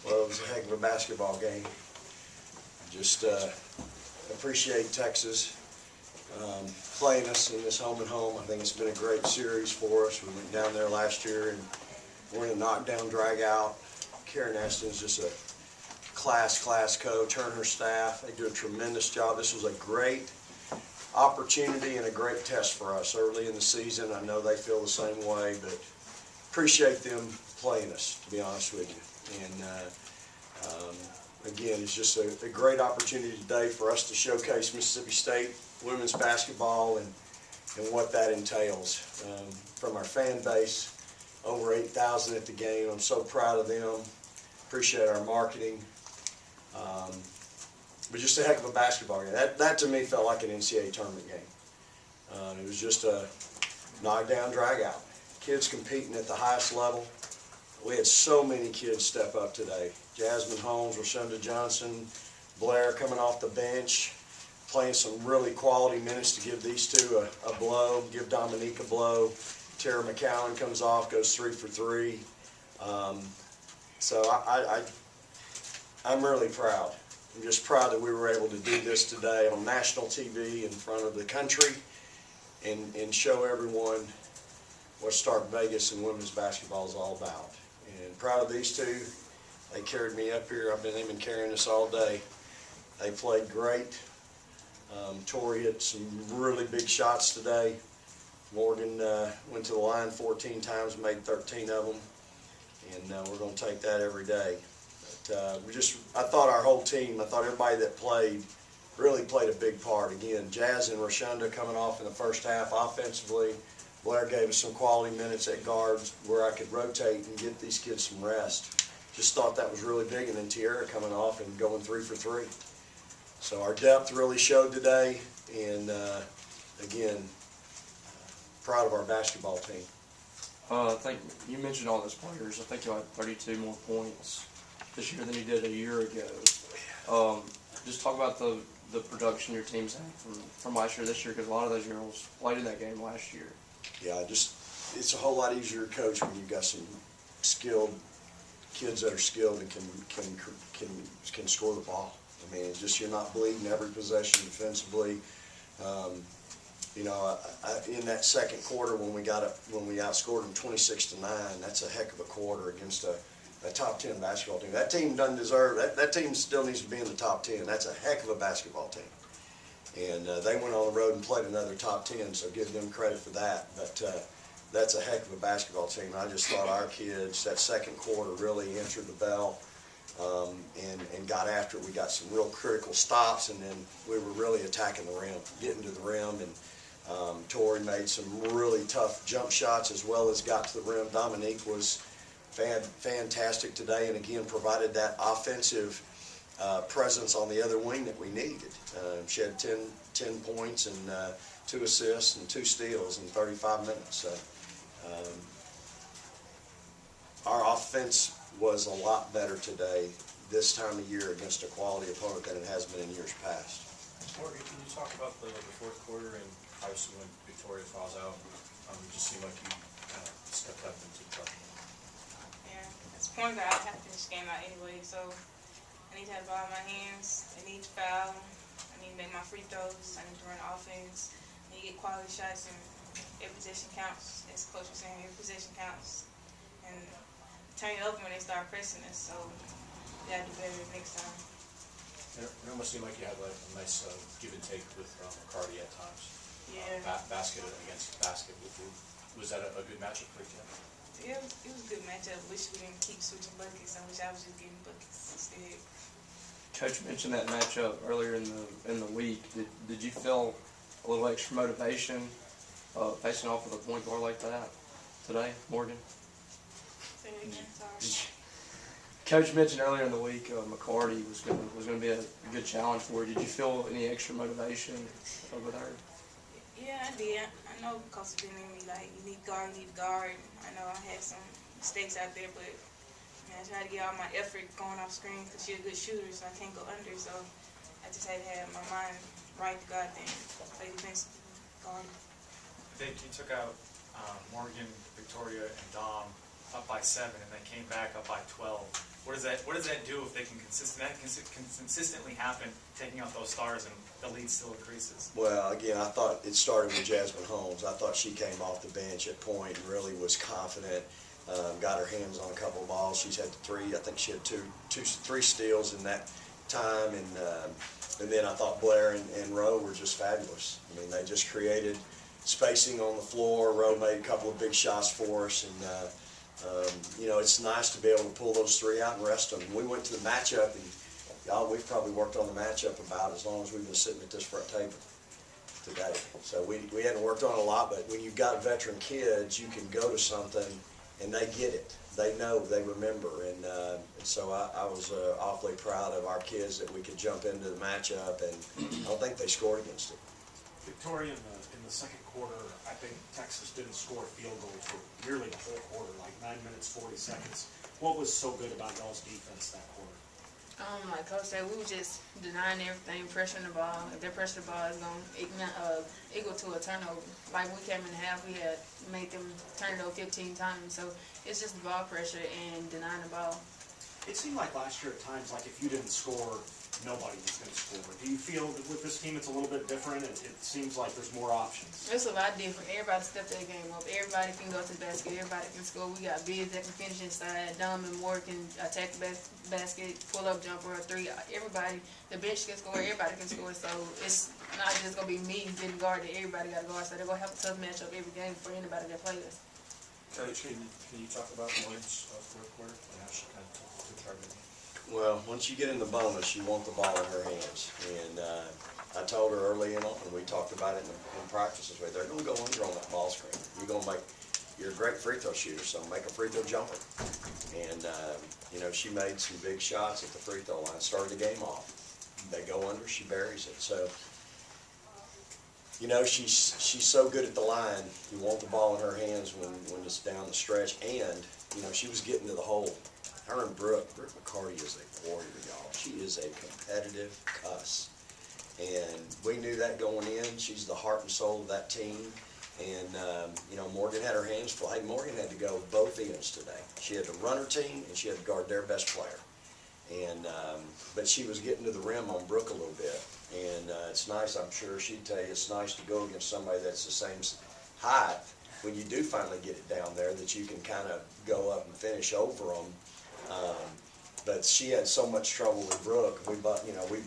Well, it was a heck of a basketball game. Just appreciate Texas playing us in this home and home. I think it's been a great series for us. We went down there last year and we're in a knockdown, drag out. Karen Eston's just a class coach, her and her staff. They do a tremendous job. This was a great opportunity and a great test for us early in the season. I know they feel the same way, but appreciate them playing us, to be honest with you. And again, it's just a great opportunity today for us to showcase Mississippi State women's basketball and what that entails. From our fan base, over 8,000 at the game. I'm so proud of them. Appreciate our marketing. But just a heck of a basketball game. That to me felt like an NCAA tournament game. It was just a knockdown, drag out. Kids competing at the highest level. We had so many kids step up today. Jasmine Holmes, Rashonda Johnson, Blair coming off the bench, playing some really quality minutes to give these two a blow, give Dominique a blow. Tara McCowan comes off, goes 3 for 3. So I'm really proud. I'm just proud that we were able to do this today on national TV in front of the country and show everyone what Stark Vegas and women's basketball is all about. And proud of these two. They carried me up here. They've been carrying us all day. They played great. Tori hit some really big shots today. Morgan went to the line 14 times, made 13 of them, and we're going to take that every day. But I thought our whole team, I thought everybody that played really played a big part. Again, Jazz and Rashonda coming off in the first half offensively. Blair gave us some quality minutes at guards where I could rotate and get these kids some rest. Just thought that was really big, and then Tierra coming off and going 3 for 3. So our depth really showed today, and again, proud of our basketball team. I think you mentioned all those players. I think you had 32 more points this year than you did a year ago. Just talk about the production your team's had from last year this year, because a lot of those girls played in that game last year. Yeah, it's a whole lot easier to coach when you've got some skilled kids that are skilled and can score the ball. I mean, it's just you're not bleeding every possession defensively. You know, in that second quarter when we outscored them 26-9, that's a heck of a quarter against a top 10 basketball team. That team doesn't deserve that team still needs to be in the top 10. That's a heck of a basketball team. And they went on the road and played another top 10, so give them credit for that. But that's a heck of a basketball team. I just thought our kids, that second quarter, really answered the bell and got after it. We got some real critical stops, and then we were really attacking the rim, getting to the rim. And Tori made some really tough jump shots as well as got to the rim. Dominique was fantastic today, and again provided that offensive presence on the other wing that we needed. She had 10 points and 2 assists and 2 steals in 35 minutes. So our offense was a lot better today this time of year against a quality opponent than it has been in years past. Morgan, can you talk about the fourth quarter and obviously when Victoria falls out? It just seemed like you kind of stepped up into the trouble. Yeah, as a point guard, I have to finish the game out anyway, so I need to have the ball in my hands. I need to foul. I need to make my free throws. I need to run offense. I need to get quality shots, and every possession counts. As Coach was saying, every possession counts. And turn it over when they start pressing us, so we got to do better next time. It almost seemed like you had a nice give and take with McCarty at times. Yeah. Basket against basket. Was that a good matchup for you? Yeah, it was a good matchup. Wish we didn't keep switching buckets. I wish I was just getting buckets instead. Coach mentioned that matchup earlier in the week. Did you feel a little extra motivation facing off with a point guard like that today, Morgan? Say it again, sorry. Coach mentioned earlier in the week McCarty was going to be a good challenge for you. Did you feel any extra motivation with her? Yeah, I did. I know Coach been in me like, you need guard. I know I had some mistakes out there, but I try to get all my effort going off screen because she's a good shooter, so I can't go under. So I just had to have my mind right to go out there and play defensive guard. Vic, you took out Morgan, Victoria, and Dom up by 7, and they came back up by 12. What does that do if they can consistently happen, taking out those stars and the lead still increases? Well, again, I thought it started with Jasmine Holmes. I thought she came off the bench at point and really was confident. Got her hands on a couple of balls. She's had three. I think she had three steals in that time, and then I thought Blair and Rowe were just fabulous. I mean, they just created spacing on the floor. Rowe made a couple of big shots for us, and you know, it's nice to be able to pull those three out and rest them. We went to the matchup, and y'all, we've probably worked on the matchup about as long as we've been sitting at this front table today. So we hadn't worked on it a lot, but when you've got veteran kids, you can go to something and they get it. They know, they remember, and so I was awfully proud of our kids that we could jump into the matchup, and I don't think they scored against it. Victoria, in the second quarter, I think Texas didn't score a field goal for nearly the whole quarter, like 9 minutes, 40 seconds. What was so good about y'all's defense that quarter? Like Coach said, we were just denying everything, pressuring the ball. If they pressure the ball, it's going to equal to a turnover. Like we came in the half, we had made them turn it over 15 times. So it's just the ball pressure and denying the ball. It seemed like last year at times, like if you didn't score, nobody was going to score. Do you feel that with this team it's a little bit different? It seems like there's more options. It's a lot different. Everybody stepped their game up. Everybody can go to the basket. Everybody can score. We got bigs that can finish inside. Dom and Moore can attack the basket, pull up jumper, or three. Everybody, the bench can score. Everybody can score. So it's not just going to be me getting guarded. Everybody got to guard. So they're going to have a tough matchup every game for anybody that plays us. Coach, can you talk about Lloyd's fourth quarter and how she kind of took charge of it? Well, once you get in the bonus, you want the ball in her hands. And I told her early on, and we talked about it in practices, they're going to go under on that ball screen. You're a great free throw shooter, so make a free throw jumper. And, you know, she made some big shots at the free throw line, started the game off. They go under, she buries it. So, you know, she's so good at the line. You want the ball in her hands when it's down the stretch. And, you know, she was getting to the hole. Her and Brooke McCarty is a warrior, y'all. She is a competitive cuss. And we knew that going in. She's the heart and soul of that team. And, you know, Morgan had her hands full. Hey, Morgan had to go both ends today. She had to run her team, and she had to guard their best player. And, but she was getting to the rim on Brooke a little bit. And it's nice, I'm sure she'd tell you, it's nice to go against somebody that's the same height when you do finally get it down there that you can kind of go up and finish over them. But she had so much trouble with Brooke.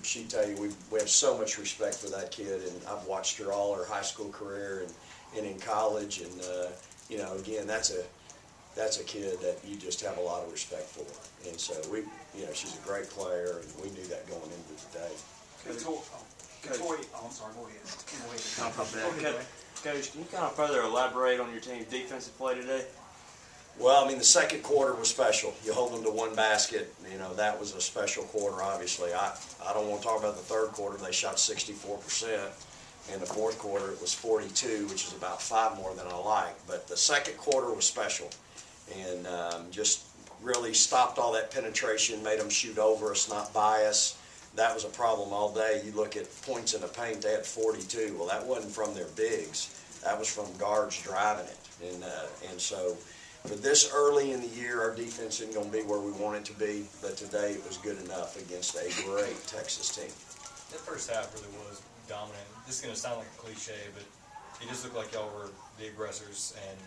She'd tell you, we have so much respect for that kid, and I've watched her all her high school career and in college, and you know, again, that's a kid that you just have a lot of respect for. And so she's a great player, and we knew that going into today. Victoria, I'm sorry, go ahead. Coach, can you kind of further elaborate on your team's defensive play today? Well, I mean, the second quarter was special. You hold them to one basket. You know, that was a special quarter, obviously. I don't want to talk about the third quarter. They shot 64%. In the fourth quarter, it was 42, which is about 5 more than I like. But the second quarter was special. And just really stopped all that penetration, made them shoot over us, not by us. That was a problem all day. You look at points in the paint, they had 42. Well, that wasn't from their bigs. That was from guards driving it. And so for this early in the year, our defense isn't going to be where we want it to be, but today it was good enough against a great Texas team. That first half really was dominant. This is going to sound like a cliche, but it just looked like y'all were the aggressors and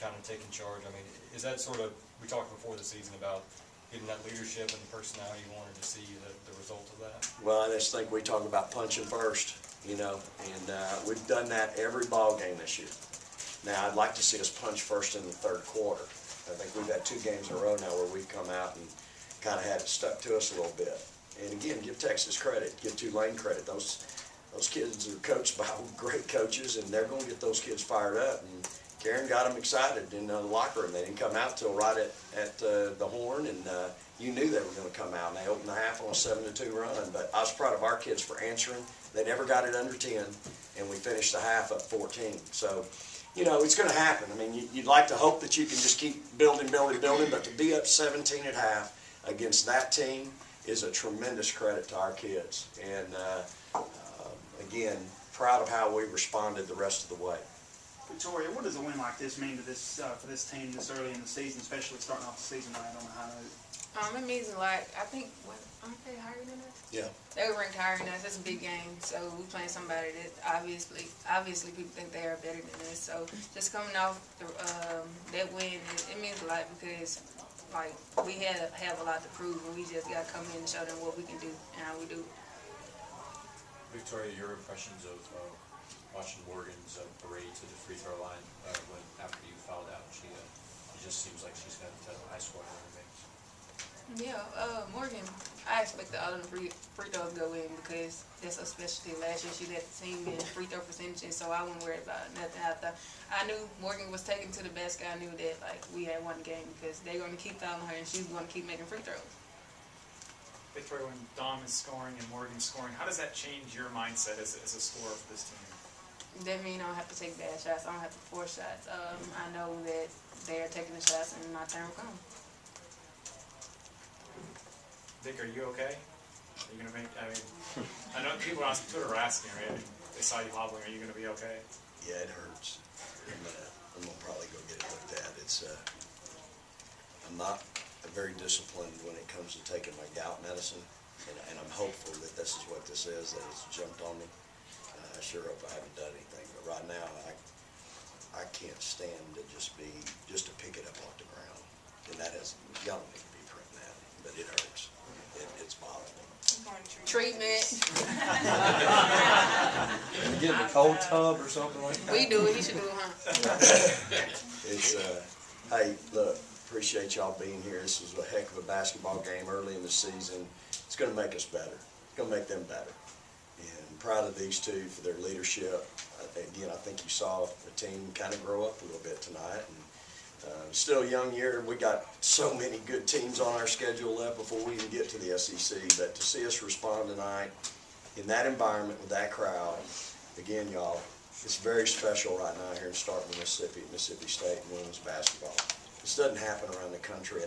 kind of taking charge. I mean, is that sort of, we talked before the season about getting that leadership and the personality you wanted to see, the result of that? Well, I just think we talk about punching first, you know, and we've done that every ball game this year. Now, I'd like to see us punch first in the third quarter. I think we've had 2 games in a row now where we've come out and kind of had it stuck to us a little bit. And again, give Texas credit, give Tulane credit. Those kids are coached by great coaches, and they're going to get those kids fired up. And Karen got them excited in the locker room. They didn't come out till right at the horn, and you knew they were going to come out. And they opened the half on a 7-2 run. But I was proud of our kids for answering. They never got it under 10, and we finished the half up 14. So, you know, it's going to happen. I mean, you'd like to hope that you can just keep building, but to be up 17 at half against that team is a tremendous credit to our kids. And, again, proud of how we responded the rest of the way. Victoria, what does a win like this mean to this for this team this early in the season, especially starting off the season right on a high note? It means a lot. I think, aren't they higher than us? Yeah. They were ranked higher than us. It's a big game. So we playing somebody that obviously people think they are better than us. So just coming off that win, it means a lot because like we have a lot to prove, and we just got to come in and show them what we can do and how we do. Victoria, your impressions of watching Morgan's parade to the free throw line when after you fouled out, she just seems like she's got a high score on her games. Yeah, Morgan, I expected all of the free throws to go in because that's her specialty. Last year she led the team in free throw percentages, so I wasn't worried about nothing. I knew Morgan was taken to the basket. I knew that like we had won the game because they're going to keep fouling her and she's going to keep making free throws. Victoria, when Dom is scoring and Morgan's scoring, how does that change your mindset as a scorer for this team? That means I don't have to take bad shots. I don't have to force shots. I know that they're taking the shots and my turn will come. Vic, are you okay? Are you gonna make? I know people on Twitter are asking, right? They saw you hobbling. Are you gonna be okay? Yeah, it hurts. I'm gonna probably go get it looked at. I'm not very disciplined when it comes to taking my gout medicine, and I'm hopeful that this is what this is, that it's jumped on me. I sure hope I haven't done anything, but right now I can't stand to just to pick it up off the ground, and that is, y'all don't need to be printing that, but it hurts. It's bothering me. Treatment. Get in the cold tub or something like that. We do it. He should do it, huh? It's hey, look, appreciate y'all being here. This was a heck of a basketball game early in the season. It's going to make us better. It's going to make them better. And proud of these two for their leadership. Again, I think you saw the team kind of grow up a little bit tonight. And still a young year. We got so many good teams on our schedule left before we even get to the SEC. But to see us respond tonight in that environment with that crowd, again, y'all, it's very special right now here in Starkville, Mississippi, at Mississippi State in women's basketball. This doesn't happen around the country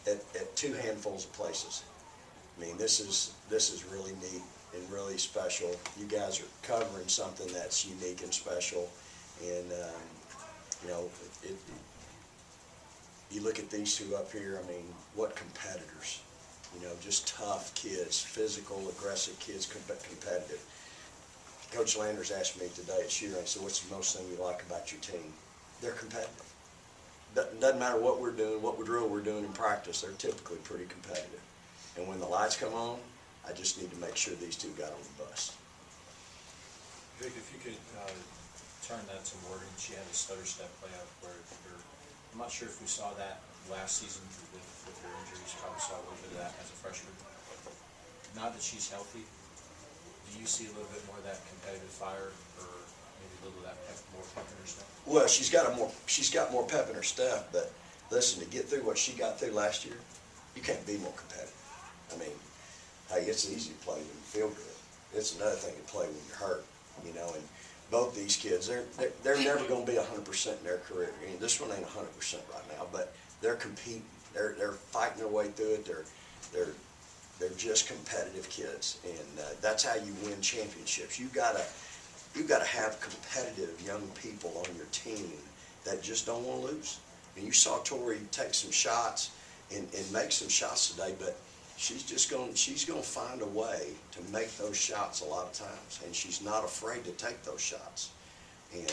at two handfuls of places. I mean, this is really neat and really special. You guys are covering something that's unique and special, and you know, you look at these two up here. I mean, what competitors? You know, just tough kids, physical, aggressive kids, competitive. Coach Landers asked me today at Shearer, I said, "What's the most thing you like about your team?" They're competitive. Doesn't matter what we're doing, what drill we're doing in practice, they're typically pretty competitive. And when the lights come on, I just need to make sure these two got on the bus. Vic, if you could turn that to Morgan. She had a stutter step play out where I'm not sure if we saw that last season with her injuries. Probably saw a little bit of that as a freshman. Now that she's healthy, do you see a little bit more of that competitive fire, or maybe a little of that more pep in her step? Well, she's got more pep in her step, but listen, to get through what she got through last year, you can't be more competitive. I mean, hey, it's easy to play when you feel good. It's another thing to play when you're hurt, you know. And both these kids, they're never going to be 100% in their career. I mean, this one ain't 100% right now, but they're competing. They're fighting their way through it. They're just competitive kids, and that's how you win championships. You gotta have competitive young people on your team that just don't want to lose. I mean, you saw Tori take some shots and make some shots today, but she's gonna find a way to make those shots a lot of times, and she's not afraid to take those shots. And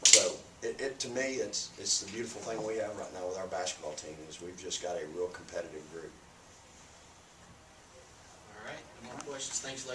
so to me, it's the beautiful thing we have right now with our basketball team is we've just got a real competitive group. All right, no more questions. Thanks, ladies.